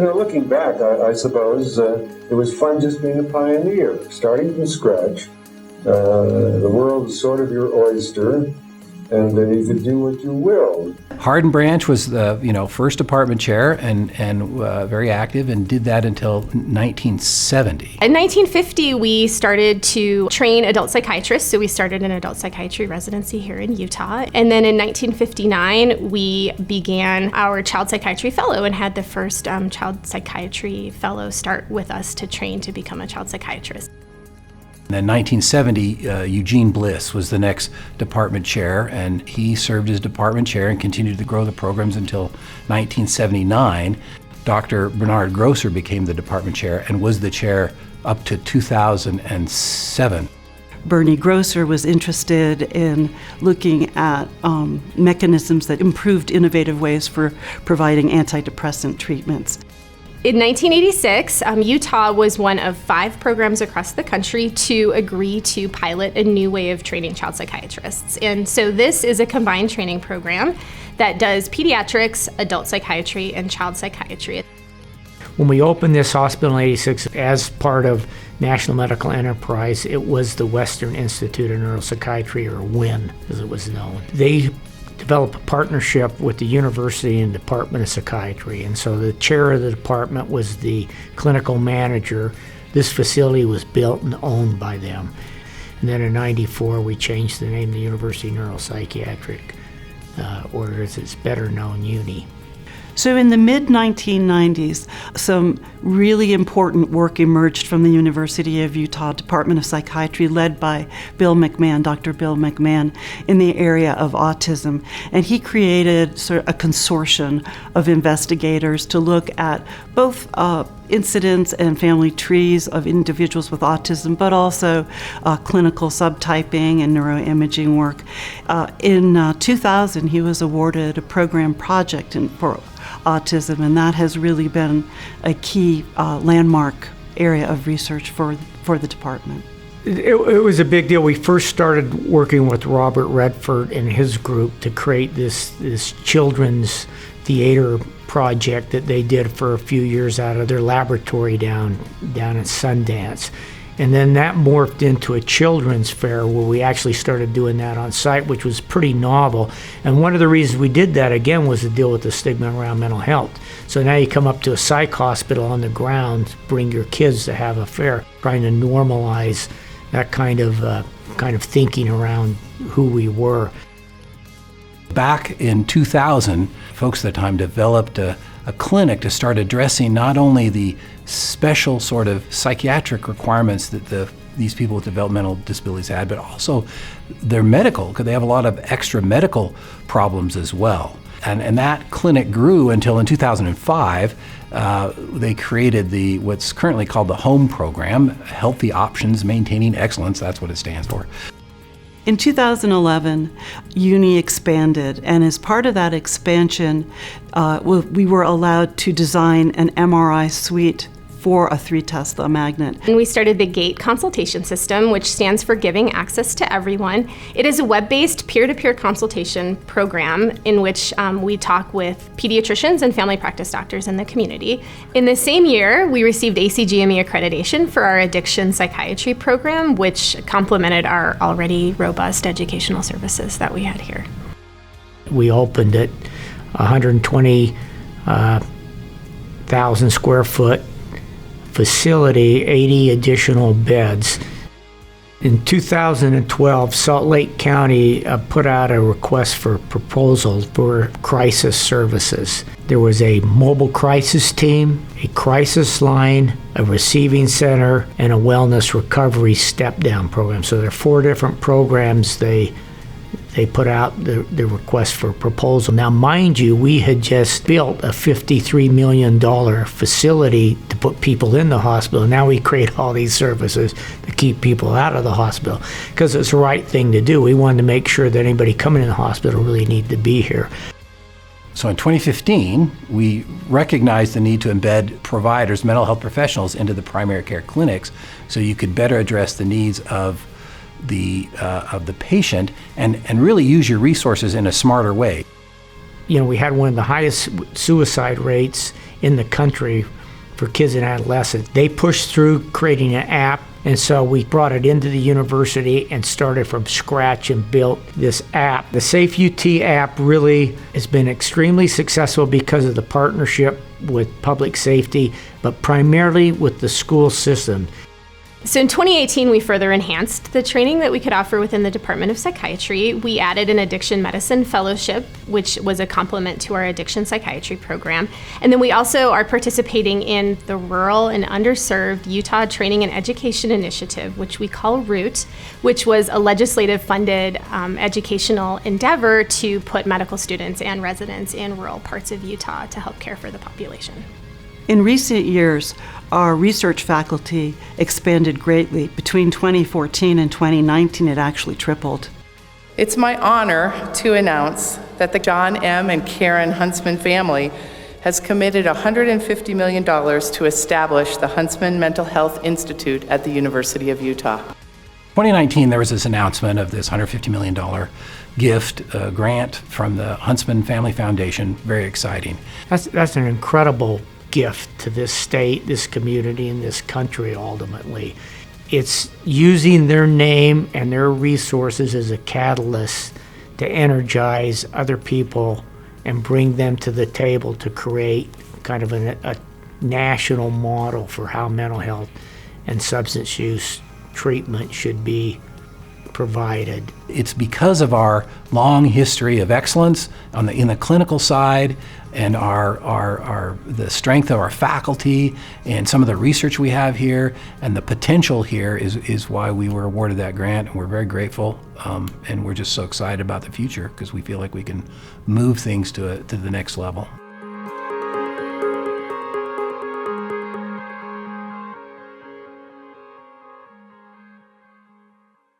looking back, I suppose it was fun just being a pioneer, starting from scratch. The world is sort of your oyster, and you could do what you will. Hardin Branch was the first department chair and very active, and did that until 1970. In 1950, we started to train adult psychiatrists, so we started an adult psychiatry residency here in Utah. And then in 1959, we began our child psychiatry fellow and had the first child psychiatry fellow start with us to train to become a child psychiatrist. And in 1970, Eugene Bliss was the next department chair, and he served as department chair and continued to grow the programs until 1979. Dr. Bernard Grosser became the department chair and was the chair up to 2007. Bernie Grosser was interested in looking at mechanisms that improved innovative ways for providing antidepressant treatments. In 1986, Utah was one of 5 programs across the country to agree to pilot a new way of training child psychiatrists. And so this is a combined training program that does pediatrics, adult psychiatry, and child psychiatry. When we opened this hospital in 86 as part of National Medical Enterprise, it was the Western Institute of Neuropsychiatry, or WIN as it was known. They developed a partnership with the university and Department of Psychiatry, and so the chair of the department was the clinical manager. This facility was built and owned by them. And then in '94 we changed the name to the University Neuropsychiatric, or as it's better known, UNI. So in the mid-1990s, some really important work emerged from the University of Utah Department of Psychiatry, led by Bill McMahon, Dr. Bill McMahon, in the area of autism. And he created sort of a consortium of investigators to look at both incidence and family trees of individuals with autism, but also clinical subtyping and neuroimaging work. In 2000, he was awarded a program project for autism, and that has really been a key landmark area of research for the department. It was a big deal. We first started working with Robert Redford and his group to create this children's theater project that they did for a few years out of their laboratory down in Sundance. And then that morphed into a children's fair where we actually started doing that on site, which was pretty novel. And one of the reasons we did that, again, was to deal with the stigma around mental health. So now you come up to a psych hospital on the ground, bring your kids to have a fair, trying to normalize that kind of thinking around who we were. Back in 2000, folks at the time developed a clinic to start addressing not only the special sort of psychiatric requirements that these people with developmental disabilities had, but also their medical, because they have a lot of extra medical problems as well. And that clinic grew until in 2005, they created what's currently called the HOME program, Healthy Options Maintaining Excellence, that's what it stands for. In 2011, UNI expanded, and as part of that expansion, we were allowed to design an MRI suite for a 3 Tesla magnet. And we started the GATE consultation system, which stands for Giving Access to Everyone. It is a web-based peer-to-peer consultation program in which we talk with pediatricians and family practice doctors in the community. In the same year, we received ACGME accreditation for our addiction psychiatry program, which complemented our already robust educational services that we had here. We opened at 120,000 square foot facility, 80 additional beds. In 2012, Salt Lake County put out a request for proposal for crisis services. There was a mobile crisis team, a crisis line, a receiving center, and a wellness recovery step-down program. So there are 4 different programs they put out the request for proposal. Now, mind you, we had just built a $53 million facility to put people in the hospital. Now we create all these services to keep people out of the hospital because it's the right thing to do. We wanted to make sure that anybody coming in the hospital really needed to be here. So in 2015, we recognized the need to embed providers, mental health professionals, into the primary care clinics so you could better address the needs of the patient and really use your resources in a smarter way. You know, we had one of the highest suicide rates in the country for kids and adolescents. They pushed through creating an app, and so we brought it into the university and started from scratch and built this app. The Safe UT app really has been extremely successful because of the partnership with public safety, but primarily with the school system. So in 2018, we further enhanced the training that we could offer within the Department of Psychiatry. We added an addiction medicine fellowship, which was a complement to our addiction psychiatry program. And then we also are participating in the Rural and Underserved Utah Training and Education Initiative, which we call ROOT, which was a legislative funded educational endeavor to put medical students and residents in rural parts of Utah to help care for the population. In recent years, our research faculty expanded greatly. Between 2014 and 2019, it actually tripled. It's my honor to announce that the John M. and Karen Huntsman family has committed $150 million to establish the Huntsman Mental Health Institute at the University of Utah. 2019, there was this announcement of this $150 million gift grant from the Huntsman Family Foundation. Very exciting. That's an incredible gift to this state, this community, and this country ultimately. It's using their name and their resources as a catalyst to energize other people and bring them to the table to create kind of a national model for how mental health and substance use treatment should be provided. It's because of our long history of excellence in the clinical side, and the strength of our faculty and some of the research we have here and the potential here is why we were awarded that grant, and we're very grateful, and we're just so excited about the future because we feel like we can move things to the next level.